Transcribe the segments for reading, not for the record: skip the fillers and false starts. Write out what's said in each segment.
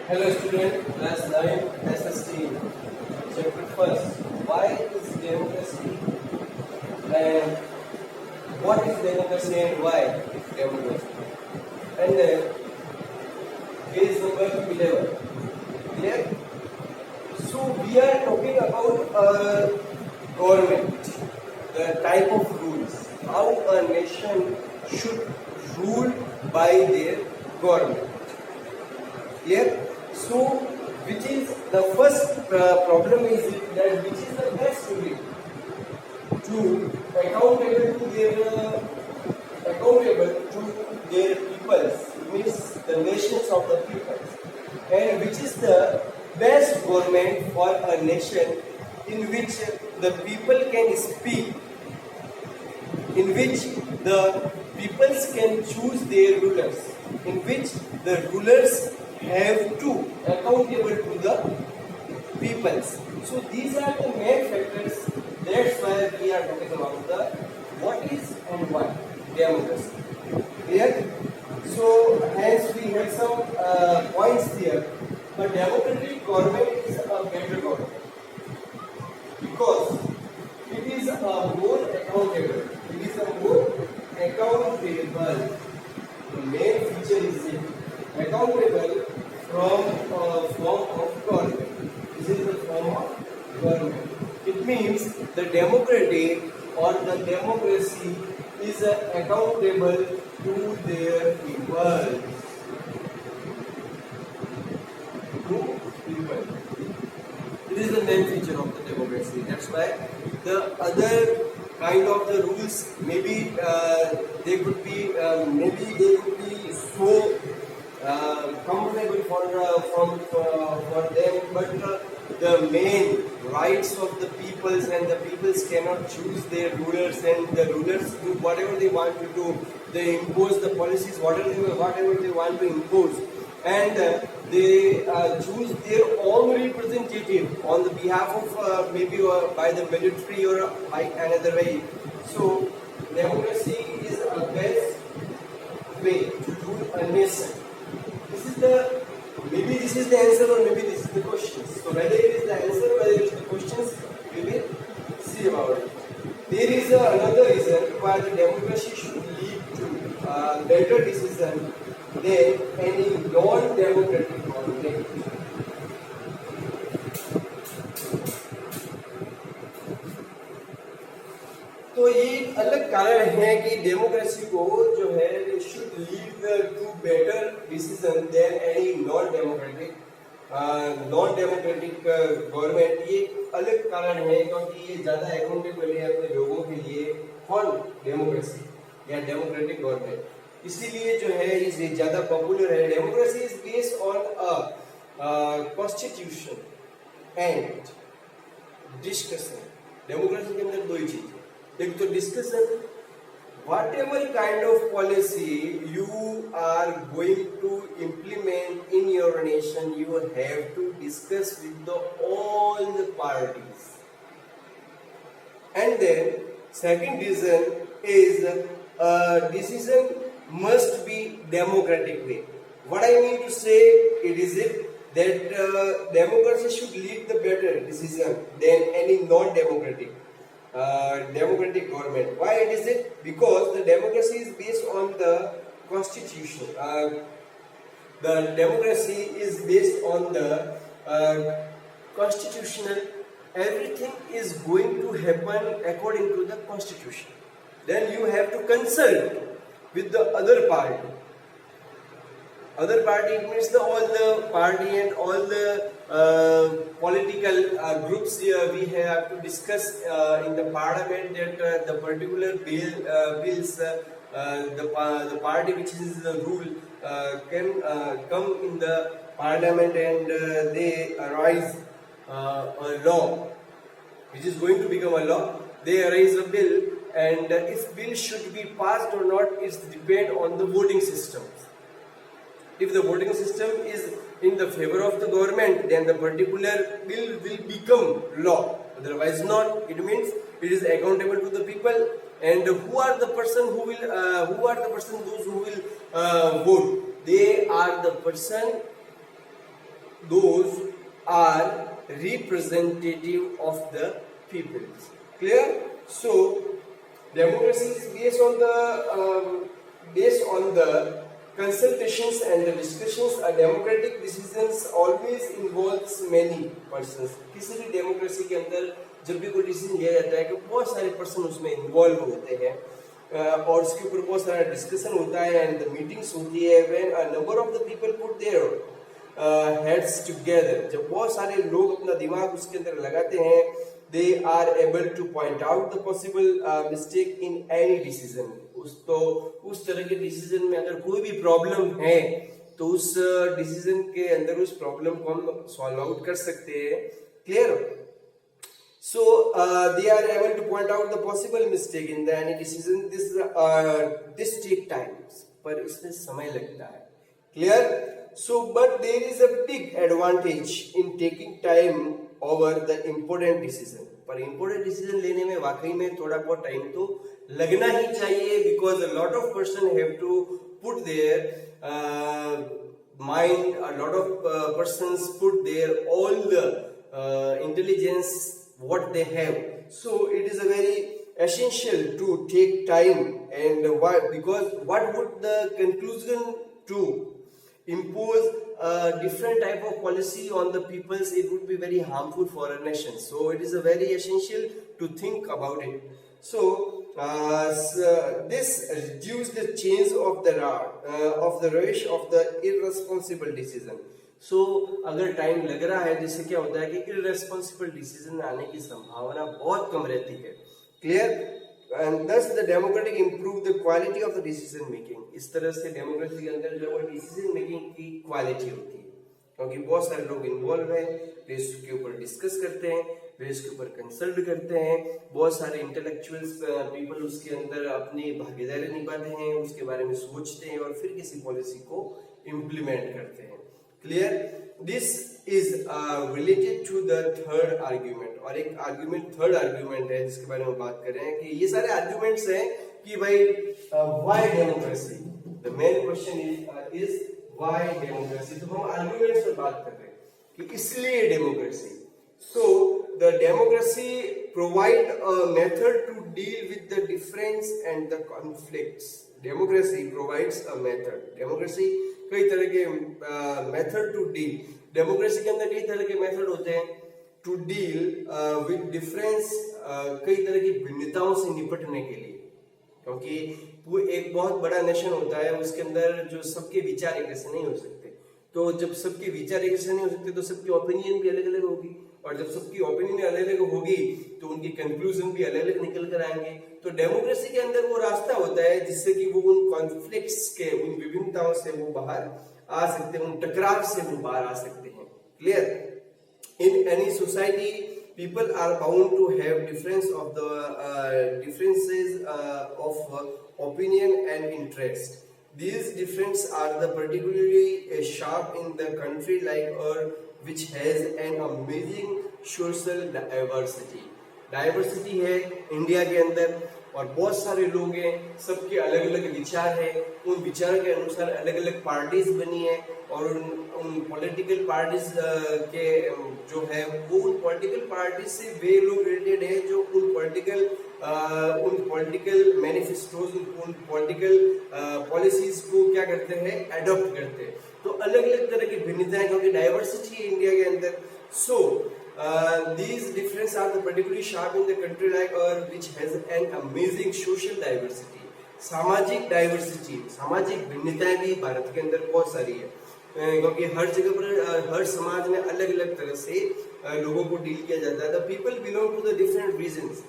Hello student, class 9 SST. Chapter first. Why is democracy and what is democracy and why is democracy? And then page number 11. Clear? So we are talking about government, the type of rules, how a nation should rule by their government. Clear? So, which is the first problem is that which is the best way to accountable to their peoples, means the nations of the peoples, and which is the best government for a nation in which the people can speak, in which the peoples can choose their rulers, in which the rulers have to accountable to the peoples. So these are the main factors. That's why we are talking about the what is and why democracy. Clear? So hence we have some points here. A democratic government is a better government because it is a more accountable. It is a more accountable. The main feature is it accountable from form of government. This is the form of government. It means the democratic or the democracy is accountable to their people. To people. This is the main feature of the democracy. That's why the other kind of the rules maybe they could be so comfortable for them, but the main rights of the peoples and the peoples cannot choose their rulers, and the rulers do whatever they want to do. They impose the policies whatever they want to impose, and they choose their own representative on the behalf of maybe by the military or by another way. So democracy is a best way to rule a nation. Maybe this is the answer or maybe this is the question. So whether it is the answer or whether it is the questions, we will see about it. There is another reason why the democracy should lead to better decision than any non-democratic government. तो ये एक अलग कारण है कि democracy को जो है should lead to better decision than any non democratic government. ये अलग कारण है क्योंकि ये ज्यादा अकाउंटेबल है अपने लोगों के लिए फॉर डेमोक्रेसी या डेमोक्रेटिक गवर्नमेंट. इसीलिए जो है ये ज्यादा पॉपुलर है. Democracy is based on a constitution and discussion. Democracy के अंदर दो ही चीज, एक तो discussion, whatever kind of policy you are going to implement in your nation, you have to discuss with all the parties. And then second reason is decision must be democratic way. What I mean to say that democracy should lead the better decision than any non-democratic democratic government. Why it is it? Because the democracy is based on the constitution. The democracy is based on the constitutional. Everything is going to happen according to the constitution. Then you have to consult with the other party. Other party, it means all the party and all the political groups here. We have to discuss in the parliament that the particular bills the party which is the rule can come in the parliament, and they arise a law which is going to become a law. They arise a bill, and if bill should be passed or not is depend on the voting systems. If the voting system is in the favor of the government, then the particular bill will become law. Otherwise not. It means it is accountable to the people. And who are the person those who will vote? They are the person those are representative of the people. Clear? So democracy is based on the consultations and the discussions. A democratic decisions always involves many persons. किसी भी democracy के अंदर जब भी कोई decision लिया जाता है कि बहुत सारे पर्सन उसमें इन्वॉल्व होते हैं और उसके ऊपर बहुत सारा डिस्कशन होता है एंड मीटिंग्स होती है when a number of the people put their heads together. जब बहुत सारे लोग अपना दिमाग उसके अंदर लगाते हैं, they are able to point out the possible mistake in any decision. उस तरह के डिसीजन में अगर कोई भी प्रॉब्लम है तो उस डिसीजन के अंदर उस प्रॉब्लम को हम सॉल्व आउट कर सकते हैं. Clear? So they are able to point out the possible mistake in the any decision. This take times, पर इसमें समय लगता है. Clear? So but there is a big advantage in taking time over the important decision. पर important decision लेने में वाकई में थोड़ा बहुत टाइम तो लगना ही चाहिए, because a lot of person have to put their mind. A lot of persons put their all the intelligence what they have. So it is a very essential to take time. And why? Because what would the conclusion to impose a different type of policy on the peoples, it would be very harmful for a nation. So it is a very essential to think about it. So this reduce the chance of the rush of the irresponsible decision. So अगर time लग रहा है जिससे क्या होता है कि irresponsible decision आने की संभावना बहुत कम रहती है. Clear? And thus the democratic improve the quality of the decision making. इस तरह से डेमोक्रेसी के अंदर जो है डिसीजन मेकिंग की क्वालिटी होती है, क्योंकि बहुत सारे लोग इन्वॉल्व हैं, वे इसके ऊपर डिस्कस करते हैं, वे इसके ऊपर कंसल्ट करते हैं, बहुत सारे इंटेलेक्चुअल्स पीपल उसके अंदर अपनी भागीदारी निभाते हैं, उसके बारे में सोचते हैं और फिर किसी पॉलिसी को इम्प्लीमेंट करते हैं. Clear? This is related to the third argument. और एक आर्ग्यूमेंट थर्ड आर्ग्यूमेंट है जिसके बारे में बात कर रहे हैं कि ये सारे आर्ग्यूमेंट्स हैं कि भाई why democracy? The main question is why democracy? तो हम आर्ग्यूमेंट्स पर बात कर रहे हैं कि इसलिए democracy. So the democracy provide a method to deal with the difference and the conflicts. Democracy provides a method. Democracy कई तरह के मेथड टू डील. डेमोक्रेसी के अंदर कई तरह के मेथड होते हैं टू डील विद डिफरेंस, कई तरह की भिन्नताओं से निपटने के लिए, क्योंकि वो एक बहुत बड़ा नेशन होता है, उसके अंदर जो सबके विचार एक जैसे नहीं हो सकते. तो जब सबके विचार एक जैसे नहीं हो सकते तो सबकी ओपिनियन भी अलग अलग होगी, और जब सबकी ओपिनियन अलग अलग होगी तो उनकी कंक्लूजन भी अलग अलग निकल कर आएंगे. तो डेमोक्रेसी के अंदर वो रास्ता होता है जिससे कि वो उन कॉन्फ्लिक्ट्स के, उन विभिन्नताओं से वो बाहर आ सकते हैं, उन टकराव से वो बाहर आ सकते हैं. Clear? In any society people are bound to have differences of opinion and interest. These differences are the particularly sharp in the country like ours, which has an amazing social diversity. Diversity है India के अंदर और बहुत सारे लोग हैं, सबके अलग अलग विचार हैं, उन विचार के अनुसार अलग अलग पार्टीज बनी है और उन पॉलिटिकल पार्टीज के जो है वो उन पॉलिटिकल पार्टी से वे लोग रिलेटेड है जो उन पॉलिटिकल मैनिफेस्टोज, उन पॉलिटिकल पॉलिसीज को क्या करते हैं, एडॉप्ट करते हैं. तो अलग अलग तरह की भिन्नताएं, क्योंकि डाइवर्सिटी है इंडिया के अंदर. सो these differences are particularly sharp in the country like ours, which has an amazing social diversity. सामाजिक डाइवर्सिटी, सामाजिक भिन्नताएं भी भारत के अंदर बहुत सारी है, क्योंकि हर जगह पर हर समाज में अलग अलग तरह से लोगों को डील किया जाता है. The people belong to the different regions.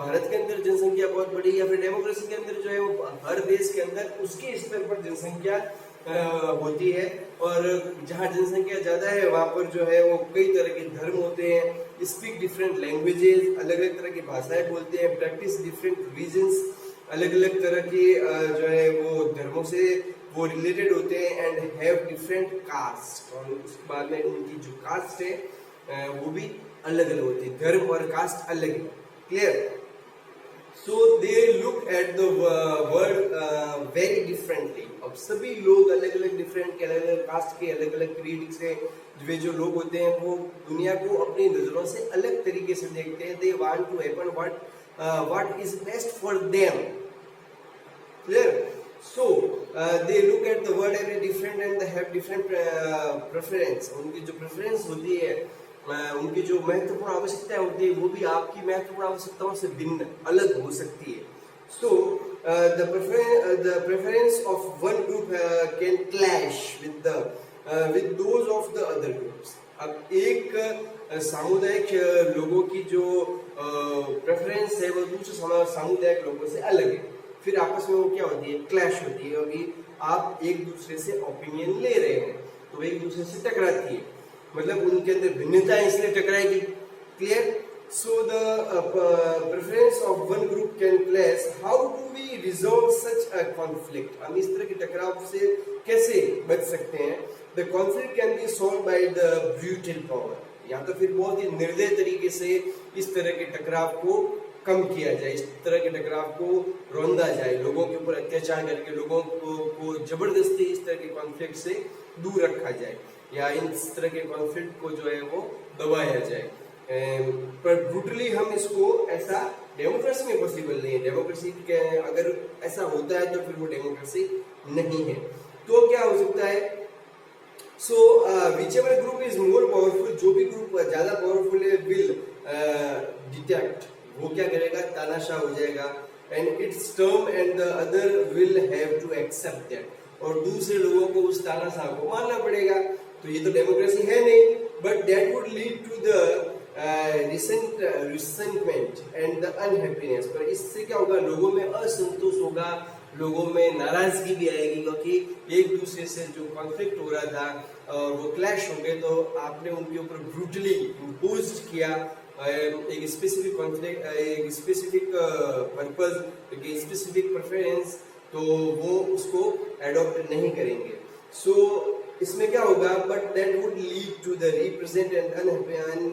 Bharat के अंदर जनसंख्या बहुत बड़ी या फिर डेमोक्रेसी के अंदर जो है वो हर देश के अंदर उसके स्तर पर जनसंख्या होती है, और जहाँ जनसंख्या ज्यादा है वहां पर जो है वो कई तरह के धर्म होते हैं, स्पीक डिफरेंट लैंग्वेजेस, अलग अलग तरह की भाषाएं बोलते हैं, प्रैक्टिस डिफरेंट रिलीजन्स, अलग अलग तरह की जो है वो धर्मों से वो रिलेटेड होते हैं, एंड हैव डिफरेंट कास्ट. और उसके बाद में उनकी जो कास्ट है वो भी अलग अलग होती है, धर्म और कास्ट अलग है. Clear? So they look at the world very differently. अब सभी लोग अलग अलग डिफरेंट के अलग अलग कास्ट के, अलग अलग क्रीड से वे जो लोग होते हैं वो दुनिया को अपनी नजरों से अलग तरीके से देखते हैं. They want to happen what is best for them. Clear? So they look at the world very different and they have different preference. उनकी जो preference होती है, उनकी जो महत्वपूर्ण आवश्यकताएं होती है, वो भी आपकी महत्वपूर्ण आवश्यकताओं से भिन्न अलग हो सकती है. So the preference of one group can clash with those of the other groups. अब एक सामुदायिक लोगों की जो प्रेफरेंस है वो दूसरे सामुदायिक लोगों से अलग है. फिर आपस में वो क्या होती है, क्लैश होती है. अभी आप एक दूसरे से ओपिनियन ले रहे हैं तो एक दूसरे से टकराती है, मतलब उनके अंदर भिन्नता इसलिए टकराएगी. Clear? So the preference of one group can clash. How do we resolve such a conflict? हम इस तरह के टकराव से कैसे बच सकते हैं? The conflict can be solved by the brutal power. या तो फिर बहुत ही निर्दयी तरीके से इस तरह के टकराव को कम किया जाए, इस तरह के टकराव को रौंदा जाए, लोगों के ऊपर अत्याचार करके लोगों को जबरदस्ती इस तरह के कॉन्फ्लिक्ट से दूर रखा जाए, या इस तरह के कॉन्फ्लिक्ट को जो है वो दबाया जाए. पर ब्रूटली हम इसको ऐसा डेमोक्रेसी में पॉसिबल नहीं है. डेमोक्रेसी के अगर ऐसा होता है तो फिर वो डेमोक्रेसी नहीं है. तो क्या हो सकता है? सो whichever group is more powerful, जो भी ग्रुप ज्यादा पावरफुल है विल डिटेक्ट, वो क्या करेगा, तानाशाह हो जाएगा. And its term and the other will have to accept that, और दूसरे लोगों को उस तानाशाह को मानना पड़ेगा. तो ये तो डेमोक्रेसी है नहीं. But that would lead to the resentment and the unhappiness. पर इससे क्या होगा, लोगों में असंतोष होगा, लोगों में नाराजगी भी आएगी, क्योंकि एक दूसरे से जो कॉन्फ्लिक्ट हो रहा था और वो क्लैश हो गए, तो आपने उनके ऊपर ब्रूटली इम्पोज किया एक स्पेसिफिक कॉन्फ्लिक्ट, एक स्पेसिफिक पर्पस, एक स्पेसिफिक प्रेफरेंस, तो वो उसको एडॉप्ट नहीं करेंगे. सो इसमें क्या होगा, but that would lead to the represent and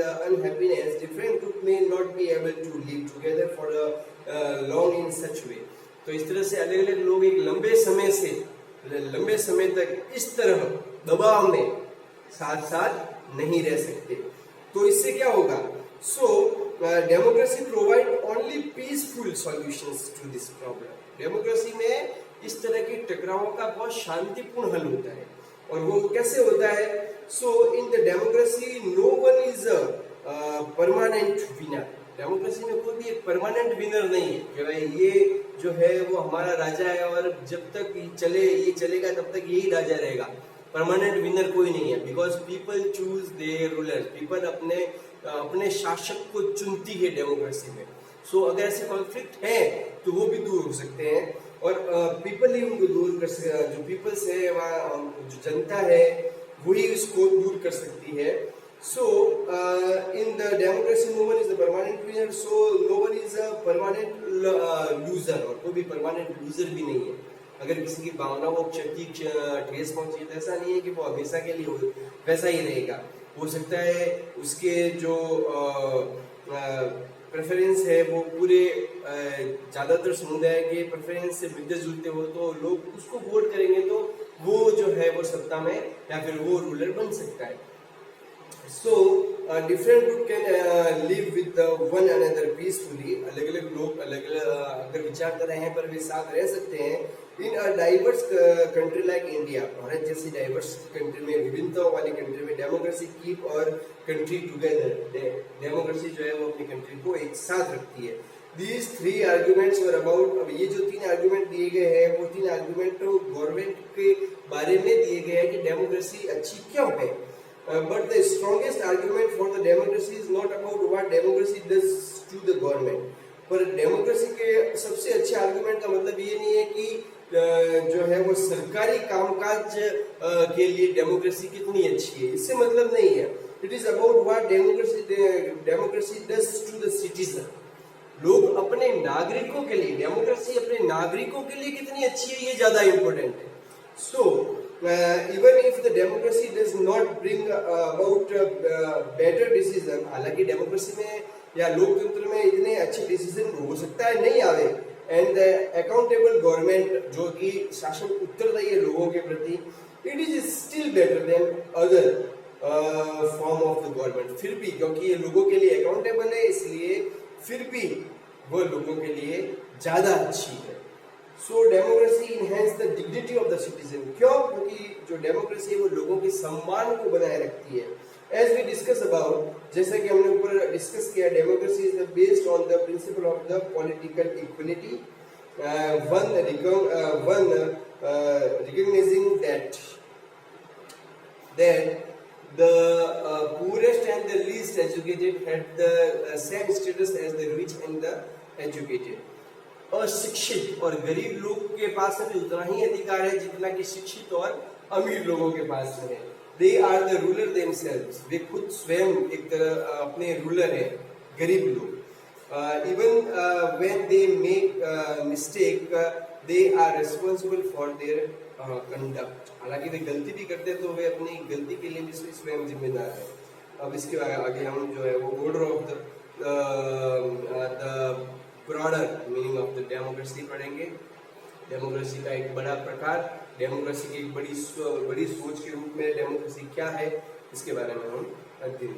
unhappiness. Different group में not be able to live together for long in such way. तो इस तरह से अलग अलग लोग एक लंबे समय तक इस तरह दबाव में साथ साथ नहीं रह सकते. तो इससे क्या होगा? So democracy provide only peaceful solutions to this problem. Democracy में इस तरह के टकरावों का बहुत शांतिपूर्ण हल होता है. और वो कैसे होता है? So in the democracy no one is permanent winner. Democracy में कोई भी एक परमानेंट विनर नहीं है कि भाई ये जो है वो हमारा राजा है और जब तक ये चलेगा तब तक यही राजा रहेगा. परमानेंट विनर कोई नहीं है. Because people choose there rulers. People अपने शासक को चुनती है डेमोक्रेसी में. सो अगर ऐसे कॉन्फ्लिक्ट है तो वो भी दूर हो सकते हैं, और पीपल ही उनको दूर कर सकते. जो पीपल्स है, वहाँ जो जनता है, वही इसको दूर कर सकती है. So in the democracy, no one is the permanent winner, so no one is a permanent loser, और कोई भी permanent loser भी नहीं है. अगर किसी की भावना को क्षति ठेस पहुंची तो ऐसा नहीं है कि वो हमेशा के लिए वैसा ही रहेगा. हो सकता है उसके जो प्रेफरेंस है वो पूरे ज्यादातर समुदाय के प्रेफरेंस से मिलते जुलते हो, तो लोग उसको वोट करेंगे, तो वो जो है वो सत्ता में या फिर वो रूलर बन सकता है. So different group can live with one another peacefully. अलग अलग लोग अलग अगर विचार कर रहे हैं पर वे साथ रह सकते हैं. In a diverse country like India, Bharat जैसी डाइवर्स कंट्री में, विभिन्नताओं वाली कंट्री में, डेमोक्रेसी कीप और कंट्री टुगेदर. डेमोक्रेसी जो है वो अपनी कंट्री को एक साथ रखती है. These three arguments were about, अब ये जो 3 आर्गुमेंट दिए गए हैं वो 3 आर्गुमेंट तो गवर्नमेंट के बारे में दिए गए हैं कि डेमोक्रेसी अच्छी क्यों है. But the strongest argument for the democracy is not about what democracy does to the government. पर डेमोक्रेसी के सबसे अच्छे आर्गुमेंट का मतलब ये नहीं है कि जो है वो सरकारी कामकाज के लिए डेमोक्रेसी कितनी अच्छी है, इससे मतलब नहीं है. It is about what democracy does to the citizen. लोग अपने नागरिकों के लिए, डेमोक्रेसी अपने नागरिकों के लिए कितनी अच्छी है, ये ज्यादा इंपॉर्टेंट है. सो even if the democracy does not bring about better decision, हालांकि डेमोक्रेसी में या लोकतंत्र में इतने अच्छे डिसीजन हो सकता है नहीं आवे, एंड अकाउंटेबल गवर्नमेंट जो कि शासन उत्तरदायी है लोगों के प्रति, it is still better than other form of the government. फिर भी क्योंकि ये लोगों के लिए अकाउंटेबल है, इसलिए फिर भी वो लोगों के लिए ज्यादा अच्छी है। So democracy enhance the dignity of the citizen. क्यों? क्योंकि जो डेमोक्रेसी है वो लोगों के सम्मान को बनाए रखती है। एज वी डिस्कस अबाउट, जैसे कि हमने ऊपर डिस्कस किया, democracy is based on the principle of the political equality, one recognizing that the poorest and the least educated had the same status as the rich and the educated. अशिक्षित और गरीब लोग के पास भी उतना ही अधिकार है जितना कि शिक्षित और अमीर लोगों के पास है। They are the ruler themselves. वे खुद स्वयं एक तरह अपने रूलर है, गरीब लोग। Even when they make mistake, they are responsible for their conduct. हालांकि वे गलती भी करते हैं तो वे अपनी गलती के लिए भी स्वयं जिम्मेदार है। अब इसके आगे हम जो है वो order of the broader meaning of the democracy पढ़ेंगे। डेमोक्रेसी का एक बड़ा प्रकार, डेमोक्रेसी की एक बड़ी सोच के रूप में डेमोक्रेसी क्या है, इसके बारे में हम अध्ययन